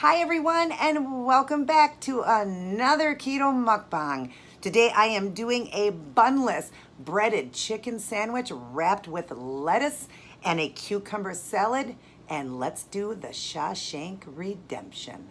Hi everyone, and welcome back to another keto mukbang. Today I am doing a bunless breaded chicken sandwich wrapped with lettuce and a cucumber salad, and let's do the Shawshank Redemption.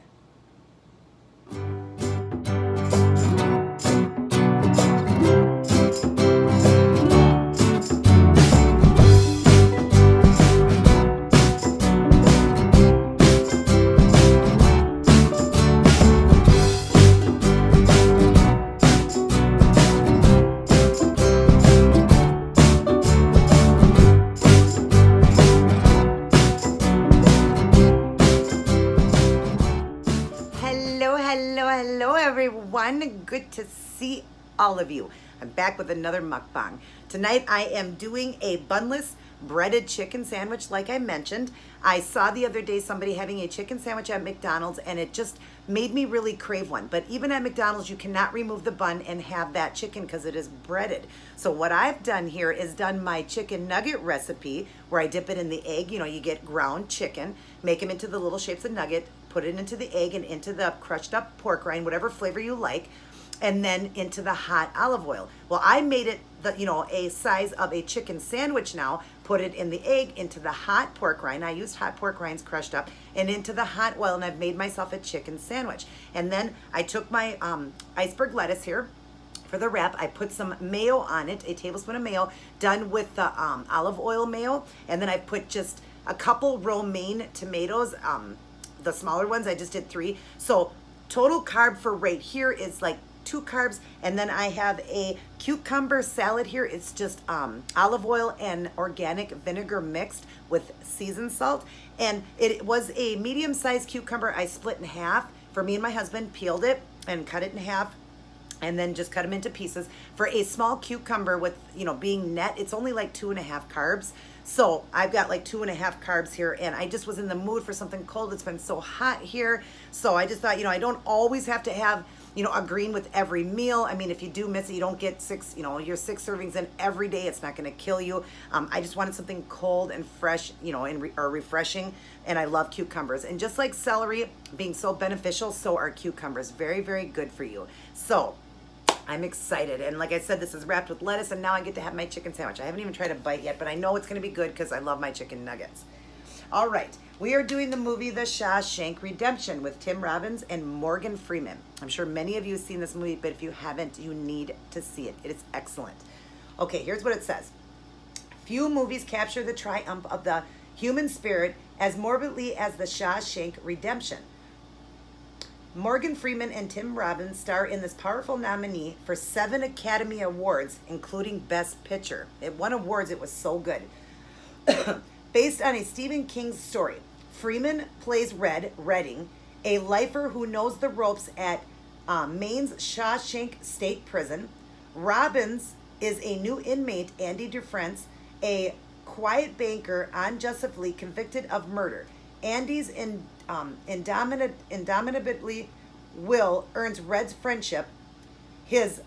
Hello, everyone. Good to see all of you. I'm back with another mukbang. Tonight I am doing a bunless breaded chicken sandwich like I mentioned. I saw the other day somebody having a chicken sandwich at McDonald's and it just made me really crave one. But even at McDonald's you cannot remove the bun and have that chicken because it is breaded. So what I've done here is done my chicken nugget recipe where I dip it in the egg. You get ground chicken, make them into the little shapes of nugget, put it into the egg and into the crushed up pork rind, whatever flavor you like, and then into the hot olive oil. Well, I made it a size of a chicken sandwich now, put it in the egg, into the hot pork rind. I used hot pork rinds crushed up, and into the hot oil, and I've made myself a chicken sandwich. And then I took my iceberg lettuce here for the wrap. I put some mayo on it, a tablespoon of mayo, done with the olive oil mayo, and then I put just a couple romaine tomatoes, the smaller ones. I just did 3. So total carb for right here is like 2 carbs, and then I have a cucumber salad here. It's just olive oil and organic vinegar mixed with seasoned salt, and it was a medium-sized cucumber. I split in half for me and my husband, peeled it and cut it in half, and then just cut them into pieces. For a small cucumber with, being net, it's only like 2.5 carbs. So I've got like 2.5 carbs here, and I just was in the mood for something cold. It's been so hot here. So I just thought, I don't always have to have, a green with every meal. I mean, if you do miss it, you don't get 6, your 6 servings in every day. It's not going to kill you. I just wanted something cold and fresh, or refreshing. And I love cucumbers. And just like celery being so beneficial, so are cucumbers. Very, very good for you. So I'm excited. And like I said, this is wrapped with lettuce, and now I get to have my chicken sandwich. I haven't even tried a bite yet, but I know it's going to be good because I love my chicken nuggets. All right, we are doing the movie The Shawshank Redemption with Tim Robbins and Morgan Freeman. I'm sure many of you have seen this movie, but if you haven't, you need to see it. It is excellent. Okay, here's what it says. Few movies capture the triumph of the human spirit as morbidly as The Shawshank Redemption. Morgan Freeman and Tim Robbins star in this powerful nominee for 7 Academy Awards, including Best Picture. It won awards. It was so good. Based on a Stephen King story, Freeman plays Redding, a lifer who knows the ropes at Maine's Shawshank State Prison. Robbins is a new inmate, Andy Dufresne, a quiet banker unjustly convicted of murder. Andy's indomitably will earns Red's friendship. His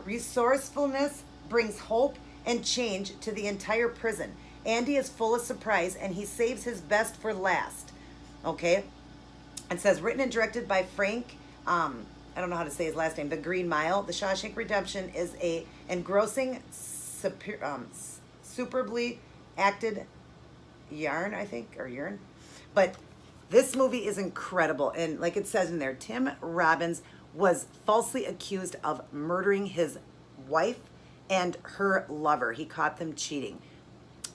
resourcefulness brings hope and change to the entire prison. Andy is full of surprise, and he saves his best for last. Okay? It says, written and directed by Frank, I don't know how to say his last name, The Green Mile. The Shawshank Redemption is a engrossing, superbly acted yarn, I think, or urine. But this movie is incredible. And like it says in there, Tim Robbins was falsely accused of murdering his wife and her lover. He caught them cheating.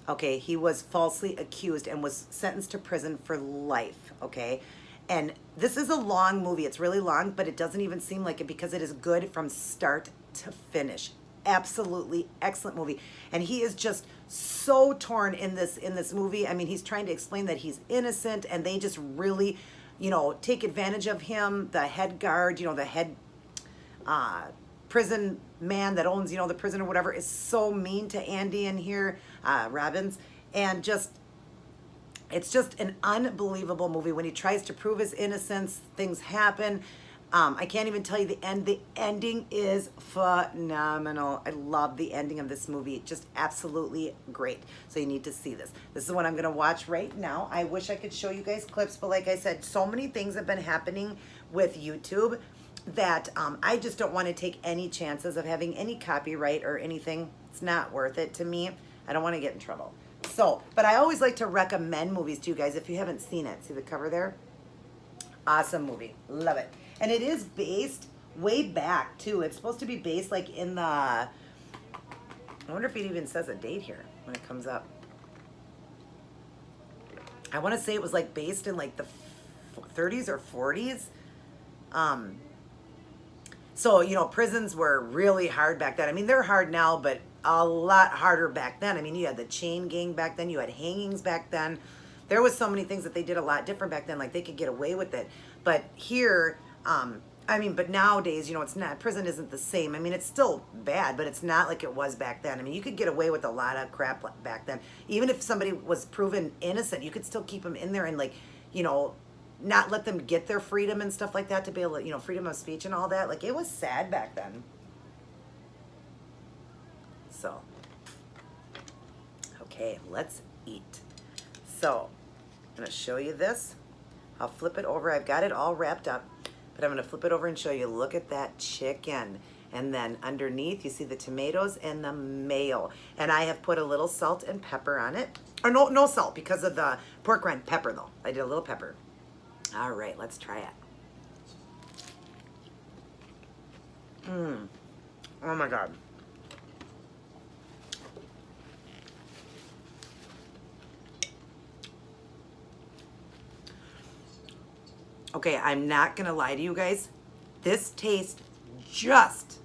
Okay, he was falsely accused and was sentenced to prison for life, okay? And this is a long movie. It's really long, but it doesn't even seem like it because it is good from start to finish. Absolutely excellent movie. And he is just so torn in this movie. I mean, he's trying to explain that he's innocent, and they just really, take advantage of him. The head guard, the head prison man that owns, the prison or whatever, is so mean to Andy in here, Robbins. And it's just an unbelievable movie. When he tries to prove his innocence, things happen. I can't even tell you the end. The ending is phenomenal. I love the ending of this movie. Just absolutely great. So you need to see this. This is what I'm going to watch right now. I wish I could show you guys clips, but like I said, so many things have been happening with YouTube that I just don't want to take any chances of having any copyright or anything. It's not worth it to me. I don't want to get in trouble. So, but I always like to recommend movies to you guys if you haven't seen it. See the cover there? Awesome movie. Love it. And it is based way back, too. It's supposed to be based, like, in the... I wonder if it even says a date here when it comes up. I want to say it was, like, based in, like, the 30s or 40s. So, you know, prisons were really hard back then. I mean, they're hard now, but a lot harder back then. I mean, you had the chain gang back then. You had hangings back then. There was so many things that they did a lot different back then. Like, they could get away with it. But here... I mean, but nowadays, you know, it's not, prison isn't the same. I mean, it's still bad, but it's not like it was back then. I mean, you could get away with a lot of crap back then. Even if somebody was proven innocent, you could still keep them in there and, like, you know, not let them get their freedom and stuff like that to be able to, you know, freedom of speech and all that. Like, it was sad back then. So, okay, let's eat. So, I'm going to show you this. I'll flip it over. I've got it all wrapped up. But I'm going to flip it over and show you. Look at that chicken. And then underneath, you see the tomatoes and the mayo. And I have put a little salt and pepper on it. Or no salt because of the pork rind pepper, though. I did a little pepper. All right, let's try it. Oh, my God. Okay, I'm not gonna lie to you guys. This tastes just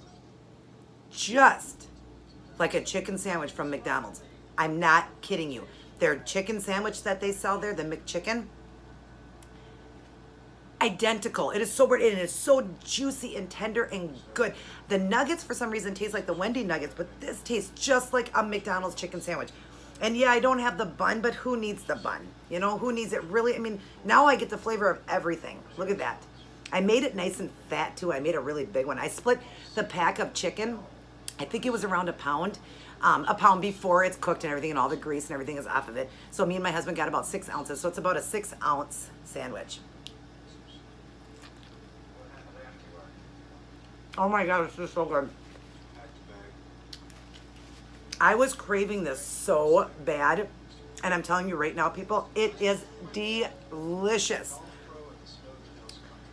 like a chicken sandwich from McDonald's. I'm not kidding you. Their chicken sandwich that they sell there, the Mcchicken, identical. It is so weird. It is so juicy and tender and good. The nuggets, for some reason, taste like the Wendy nuggets, but this tastes just like a McDonald's chicken sandwich. And yeah, I don't have the bun, but who needs the bun? You know, who needs it really? I mean, now I get the flavor of everything. Look at that. I made it nice and fat, too. I made a really big one. I split the pack of chicken. I think it was around a pound before it's cooked and everything, and all the grease and everything is off of it. So me and my husband got about 6 ounces. So it's about a 6-ounce sandwich. Oh, my God, this is so good. I was craving this so bad, and I'm telling you right now, people, it is delicious.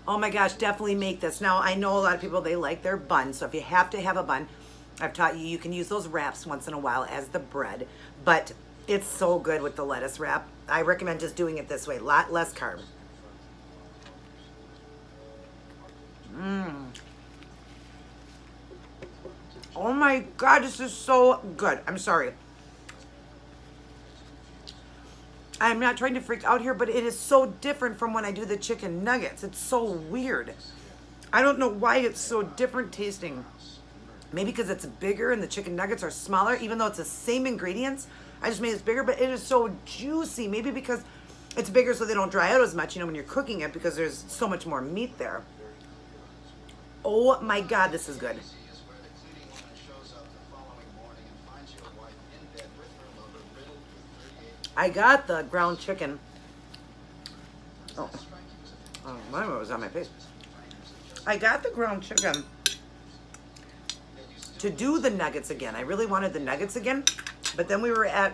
Oh my gosh, definitely make this. Now, I know a lot of people, they like their bun, so if you have to have a bun, I've taught you, you can use those wraps once in a while as the bread, but it's so good with the lettuce wrap. I recommend just doing it this way, a lot less carb. Oh my God, this is so good. I'm sorry. I'm not trying to freak out here, but it is so different from when I do the chicken nuggets. It's so weird. I don't know why it's so different tasting. Maybe because it's bigger and the chicken nuggets are smaller, even though it's the same ingredients. I just made it bigger, but it is so juicy. Maybe because it's bigger so they don't dry out as much, you know, when you're cooking it, because there's so much more meat there. Oh my God, this is good. I got the ground chicken. Oh, mine was on my face. I got the ground chicken to do the nuggets again. I really wanted the nuggets again, but then we were at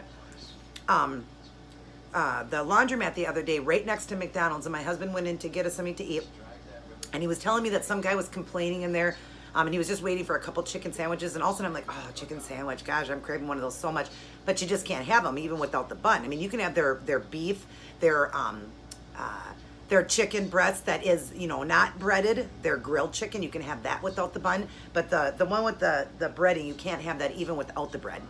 the laundromat the other day, right next to McDonald's, and my husband went in to get us something to eat, and he was telling me that some guy was complaining in there. And he was just waiting for a couple chicken sandwiches. And all of a sudden I'm like, oh, chicken sandwich. Gosh, I'm craving one of those so much. But you just can't have them even without the bun. I mean, you can have their beef, their chicken breast that is, you know, not breaded. Their grilled chicken, you can have that without the bun. But the one with the breading, you can't have that even without the bread.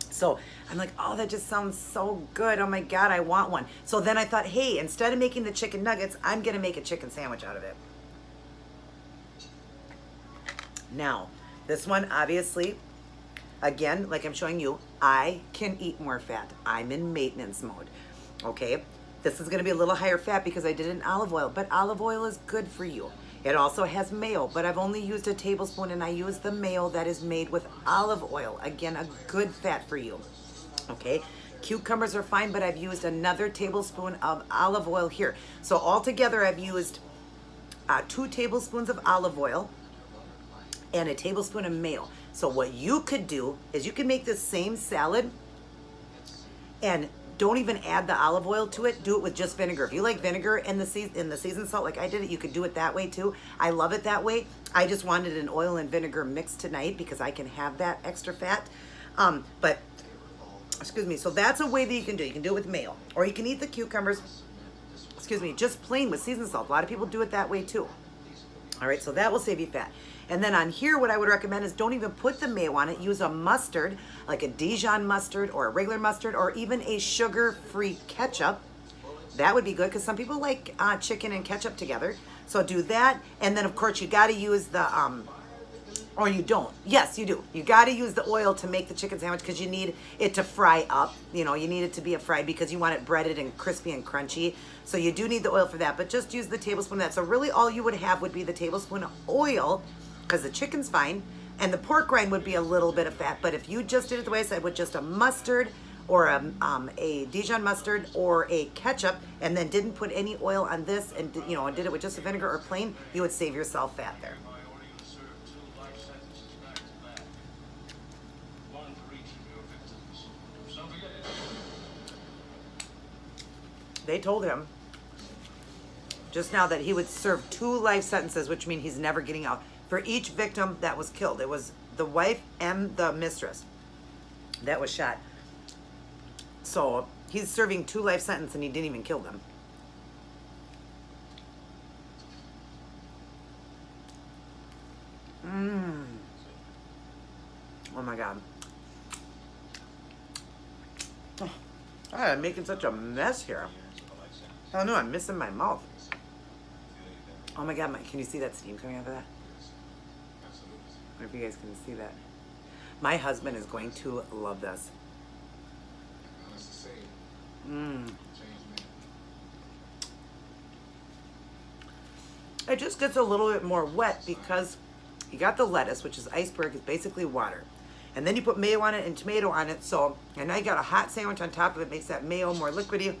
So I'm like, oh, that just sounds so good. Oh, my God, I want one. So then I thought, hey, instead of making the chicken nuggets, I'm going to make a chicken sandwich out of it. Now, this one, obviously, again, like I'm showing you, I can eat more fat. I'm in maintenance mode, okay? This is going to be a little higher fat because I did it in olive oil, but olive oil is good for you. It also has mayo, but I've only used a tablespoon, and I use the mayo that is made with olive oil. Again, a good fat for you. Okay, cucumbers are fine, but I've used another tablespoon of olive oil here. So altogether, I've used 2 tablespoons of olive oil and a tablespoon of mayo. So what you could do is you can make this same salad and don't even add the olive oil to it. Do it with just vinegar. If you like vinegar and the seasoned salt like I did it, you could do it that way too. I love it that way. I just wanted an oil and vinegar mix tonight because I can have that extra fat. But excuse me, so that's a way that you can do it. You can do it with mayo, or you can eat the cucumbers, excuse me, just plain with seasoned salt. A lot of people do it that way too. All right, so that will save you fat. And then on here, what I would recommend is don't even put the mayo on it. Use a mustard, like a Dijon mustard or a regular mustard, or even a sugar-free ketchup. That would be good because some people like chicken and ketchup together. So do that. And then, of course, you got to use the, or you don't. Yes, you do. You got to use the oil to make the chicken sandwich because you need it to fry up. You know, you need it to be a fry because you want it breaded and crispy and crunchy. So you do need the oil for that, but just use the tablespoon of that. So really all you would have would be the tablespoon of oil because the chicken's fine, and the pork rind would be a little bit of fat. But if you just did it the way I said with just a mustard or a Dijon mustard or a ketchup and then didn't put any oil on this and, you know, and did it with just a vinegar or plain, you would save yourself fat there. They told him just now that he would serve 2 life sentences, which means he's never getting out, for each victim that was killed. It was the wife and the mistress that was shot. So he's serving 2 life sentences and he didn't even kill them. Oh my God. Oh, I'm making such a mess here. Oh no, I'm missing my mouth. Oh my God, Mike, can you see that steam coming out of that? I wonder if you guys can see that. My husband is going to love this. It just gets a little bit more wet because you got the lettuce, which is iceberg, it's basically water. And then you put mayo on it and tomato on it. So, and now you got a hot sandwich on top of it, makes that mayo more liquidy.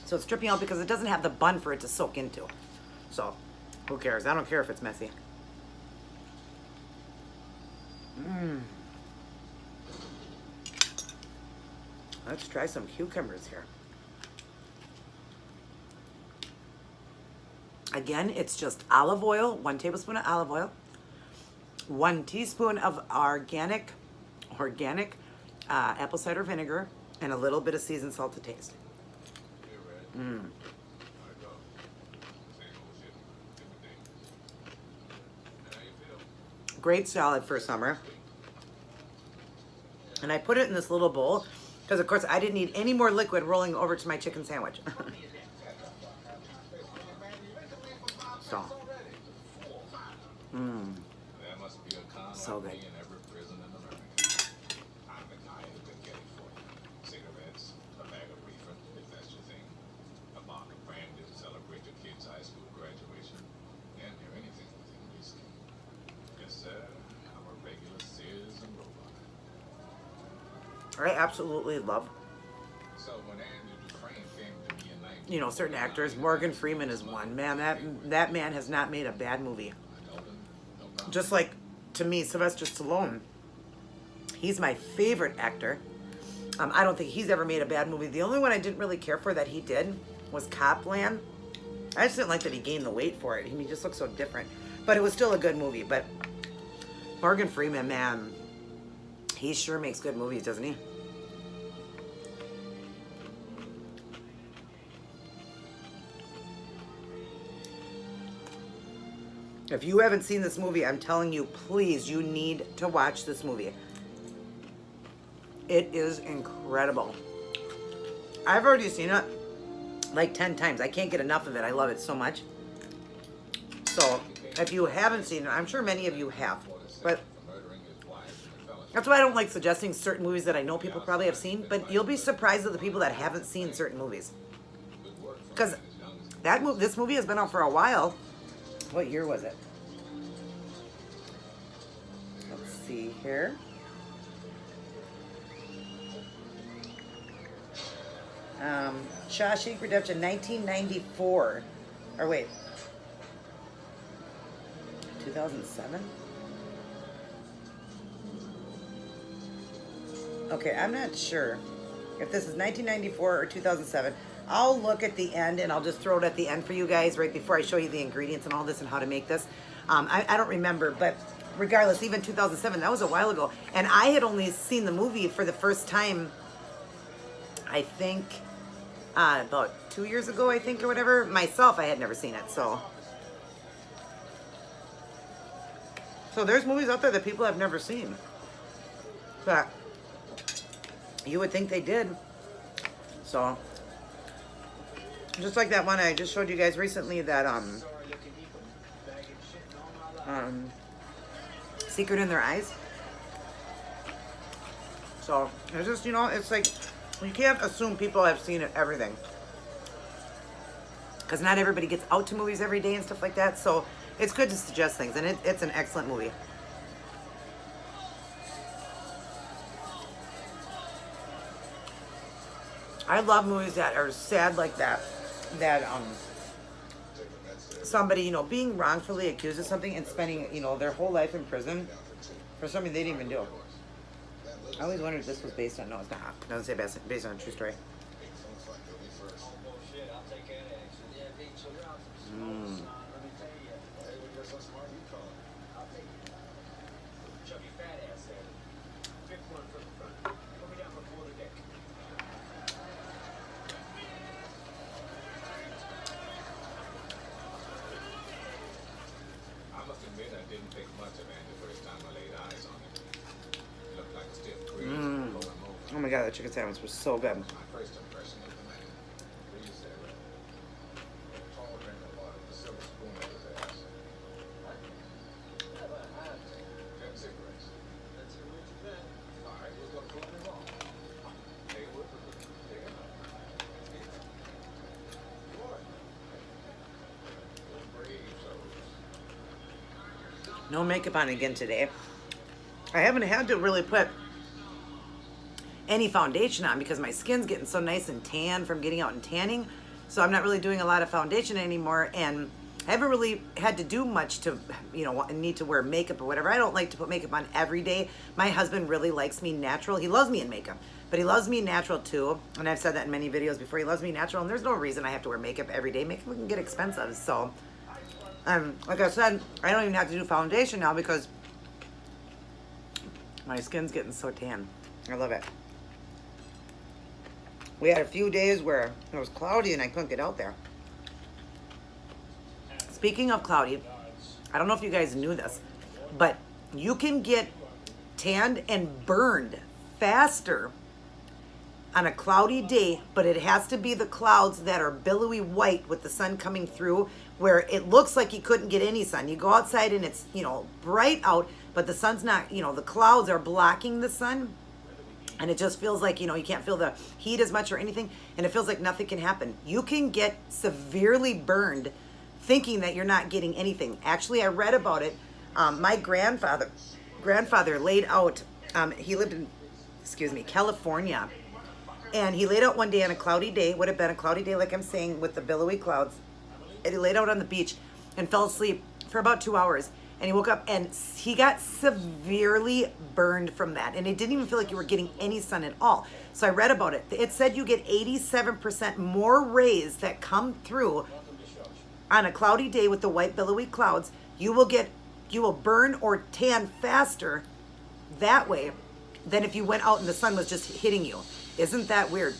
So it's dripping out because it doesn't have the bun for it to soak into. So, who cares? I don't care if it's messy. Let's try some cucumbers here. Again, it's just olive oil, 1 tablespoon of olive oil, 1 teaspoon of organic apple cider vinegar, and a little bit of seasoned salt to taste. Great salad for summer. And I put it in this little bowl because, of course, I didn't need any more liquid rolling over to my chicken sandwich. So, so good. I absolutely love, you know, certain actors. Morgan Freeman is one. Man, that man has not made a bad movie. Just like, to me, Sylvester Stallone, he's my favorite actor. I don't think he's ever made a bad movie. The only one I didn't really care for that he did was Copland. I just didn't like that he gained the weight for it. He just looked so different. But it was still a good movie. But Morgan Freeman, man, he sure makes good movies, doesn't he? If you haven't seen this movie, I'm telling you, please, you need to watch this movie. It is incredible. I've already seen it like 10 times. I can't get enough of it. I love it so much. So, if you haven't seen it, I'm sure many of you have. But that's why I don't like suggesting certain movies that I know people probably have seen. But you'll be surprised at the people that haven't seen certain movies. Because this movie has been out for a while. What year was it? Let's see here. Shawshank Redemption, 1994. Or wait, 2007? Okay, I'm not sure if this is 1994 or 2007. I'll look at the end and I'll just throw it at the end for you guys right before I show you the ingredients and all this and how to make this. I don't remember, but regardless, even 2007, that was a while ago. And I had only seen the movie for the first time, I think, about 2 years ago, I think, or whatever. Myself, I had never seen it, so there's movies out there that people have never seen. But you would think they did. So, just like that one I just showed you guys recently, that Secret in Their Eyes. So, it's just, you know, it's like, you can't assume people have seen it, everything. Because not everybody gets out to movies every day and stuff like that. So, it's good to suggest things. And it's an excellent movie. I love movies that are sad like that. That somebody, you know, being wrongfully accused of something and spending, you know, their whole life in prison for something they didn't even do. I always wondered if this was based on, no, it's not. It doesn't say based on a true story. Oh my god, that chicken sandwich was so good. No makeup on again today. I haven't had to really put any foundation on because my skin's getting so nice and tan from getting out and tanning. So I'm not really doing a lot of foundation anymore, and I haven't really had to do much to, you know, need to wear makeup or whatever. I don't like to put makeup on every day. My husband really likes me natural. He loves me in makeup, but he loves me natural too. And I've said that in many videos before. He loves me natural, and there's no reason I have to wear makeup every day. Makeup can get expensive. So, like I said, I don't even have to do foundation now because my skin's getting so tan. I love it. We had a few days where it was cloudy and I couldn't get out there. Speaking of cloudy, I don't know if you guys knew this, but you can get tanned and burned faster on a cloudy day, but it has to be the clouds that are billowy white with the sun coming through, where it looks like you couldn't get any sun. You go outside and it's, you know, bright out, but the sun's not, you know, the clouds are blocking the sun. And it just feels like, you know, you can't feel the heat as much or anything. And it feels like nothing can happen. You can get severely burned thinking that you're not getting anything. Actually, I read about it. My grandfather laid out, he lived in, California. And he laid out one day on a cloudy day, would have been a cloudy day like I'm saying, with the billowy clouds. And he laid out on the beach and fell asleep for about 2 hours. And he woke up and he got severely burned from that. And it didn't even feel like you were getting any sun at all. So I read about it. It said you get 87% more rays that come through on a cloudy day with the white billowy clouds. You will burn or tan faster that way than if you went out and the sun was just hitting you. Isn't that weird?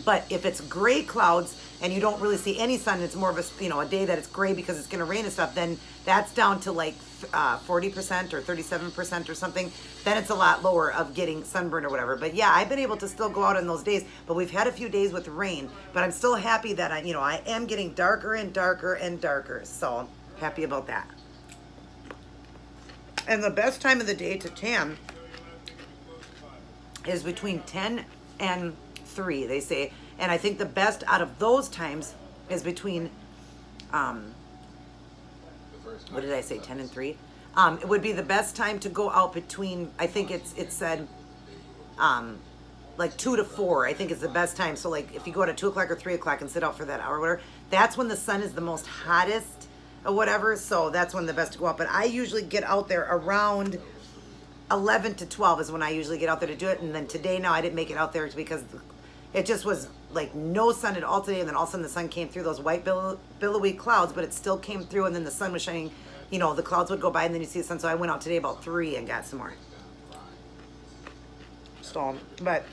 But if it's gray clouds and you don't really see any sun, it's more of a, you know, a day that it's gray because it's going to rain and stuff, then that's down to like 40% or 37% or something. Then it's a lot lower of getting sunburned or whatever. But yeah, I've been able to still go out on those days, but we've had a few days with rain, but I'm still happy that I am getting darker and darker and darker. So happy about that. And the best time of the day to tan is between 10 and 3, they say. And I think the best out of those times is between what did I say, 10 and 3? It would be the best time to go out between, I think it said, like 2 to 4, I think is the best time. So like if you go out at 2 o'clock or 3 o'clock and sit out for that hour or whatever, that's when the sun is the most hottest or whatever. So that's when the best to go out. But I usually get out there around 11 to 12 is when I usually get out there to do it. And then today, now I didn't make it out there because it just was like no sun at all today. And then all of a sudden the sun came through those white billowy clouds, but it still came through. And then the sun was shining, you know, the clouds would go by and then you see the sun. So I went out today about 3 and got some more. So, but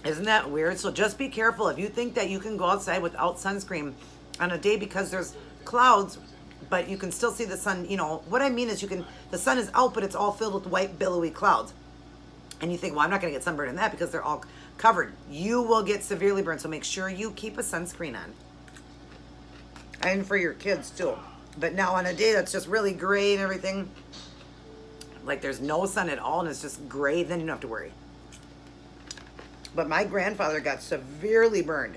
isn't that weird? So just be careful. If you think that you can go outside without sunscreen on a day because there's clouds, but you can still see the sun, you know, what I mean is the sun is out, but it's all filled with white billowy clouds. And you think, well, I'm not going to get sunburned in that because they're all covered. You will get severely burned. So make sure you keep a sunscreen on. And for your kids too. But now on a day that's just really gray and everything, like there's no sun at all and it's just gray, then you don't have to worry. But my grandfather got severely burned.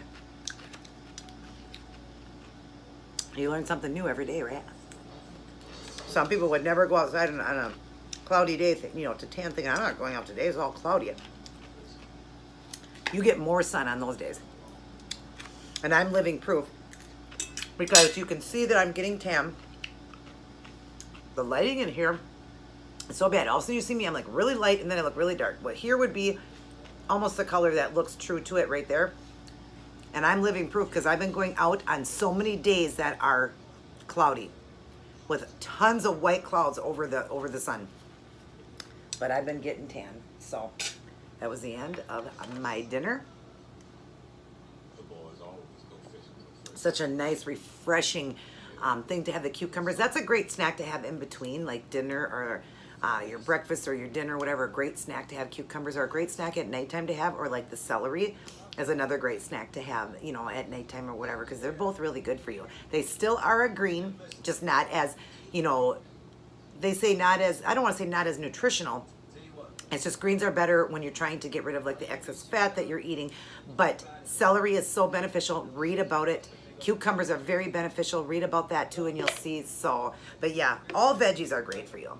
You learn something new every day, right? Some people would never go outside on a cloudy day, you know, to tan thing. I'm not going out today. It's all cloudy. You get more sun on those days. And I'm living proof because you can see that I'm getting tan. The lighting in here is so bad. Also, you see me, I'm like really light and then I look really dark. But here would be almost the color that looks true to it right there. And I'm living proof because I've been going out on so many days that are cloudy with tons of white clouds over the sun. But I've been getting tan. So that was the end of my dinner. Such a nice, refreshing thing to have the cucumbers. That's a great snack to have in between, like dinner or your breakfast or your dinner, whatever. A great snack to have cucumbers, or a great snack at nighttime to have, or like the celery is another great snack to have, you know, at nighttime or whatever, because they're both really good for you. They still are a green, just not as, you know, they say not as, I don't want to say not as nutritional. It's just greens are better when you're trying to get rid of like the excess fat that you're eating. But celery is so beneficial. Read about it. Cucumbers are very beneficial. Read about that too and you'll see. So, but yeah, all veggies are great for you.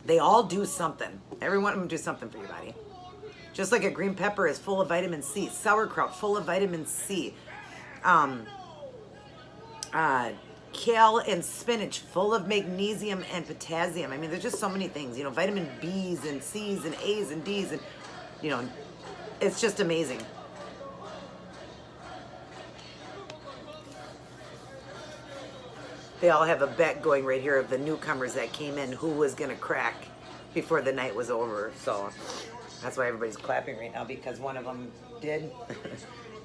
They all do something. Every one of them do something for your body. Just like a green pepper is full of vitamin C. Sauerkraut, full of vitamin C. Kale and spinach, full of magnesium and potassium. I mean, there's just so many things. You know, vitamin B's and C's and A's and D's. And, you know, it's just amazing. They all have a bet going right here of the newcomers that came in who was going to crack before the night was over. So that's why everybody's clapping right now, because one of them did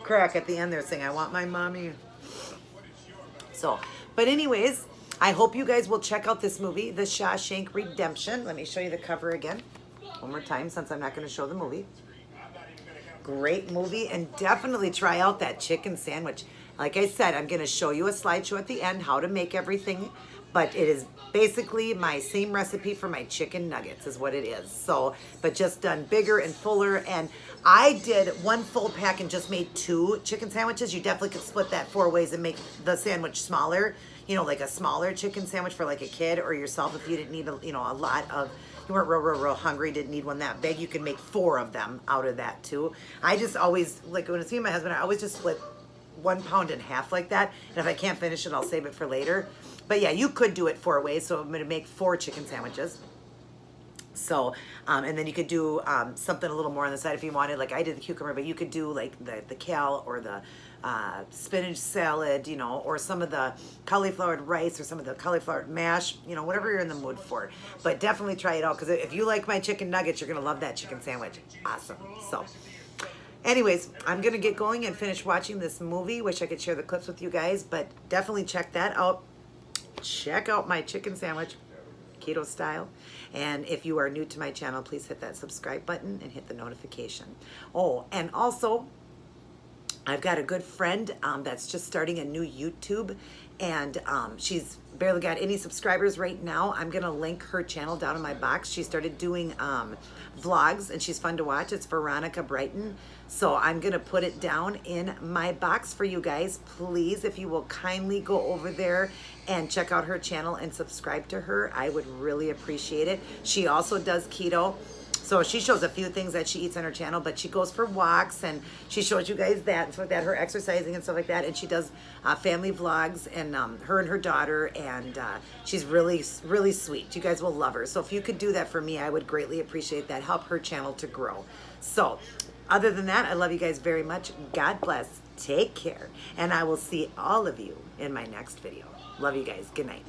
crack at the end there saying, I want my mommy. So, but anyways, I hope you guys will check out this movie, The Shawshank Redemption. Let me show you the cover again one more time since I'm not going to show the movie. Great movie, and definitely try out that chicken sandwich. Like I said, I'm going to show you a slideshow at the end how to make everything, but it is basically my same recipe for my chicken nuggets is what it is. So, but just done bigger and fuller. And I did one full pack and just made 2 chicken sandwiches. You definitely could split that 4 ways and make the sandwich smaller, you know, like a smaller chicken sandwich for like a kid or yourself if you didn't need, a lot of, you weren't real hungry, didn't need one that big. You can make 4 of them out of that too. I just always, like when it's me and my husband, I always just split 1 pound in half like that. And if I can't finish it, I'll save it for later. But yeah, you could do it 4 ways. So I'm going to make 4 chicken sandwiches. So, and then you could do something a little more on the side if you wanted. Like I did the cucumber, but you could do like the kale or the spinach salad, you know, or some of the cauliflower rice or some of the cauliflower mash, you know, whatever you're in the mood for. But definitely try it out, because if you like my chicken nuggets, you're going to love that chicken sandwich. Awesome. So anyways, I'm going to get going and finish watching this movie. Wish I could share the clips with you guys, but definitely check that out. Check out my chicken sandwich, keto style. And if you are new to my channel, please hit that subscribe button and hit the notification. Oh, and also, I've got a good friend that's just starting a new YouTube, and she's barely got any subscribers right now. I'm gonna link her channel down in my box. She started doing vlogs, and she's fun to watch. It's Veronica Brighton. So I'm gonna put it down in my box for you guys. Please, if you will kindly go over there and check out her channel and subscribe to her, I would really appreciate it. She also does keto. So she shows a few things that she eats on her channel, but she goes for walks and she shows you guys that and stuff like that, her exercising and stuff like that. And she does family vlogs, and her and her daughter, and she's really, really sweet. You guys will love her. So if you could do that for me, I would greatly appreciate that. Help her channel to grow. So other than that, I love you guys very much. God bless. Take care. And I will see all of you in my next video. Love you guys. Good night.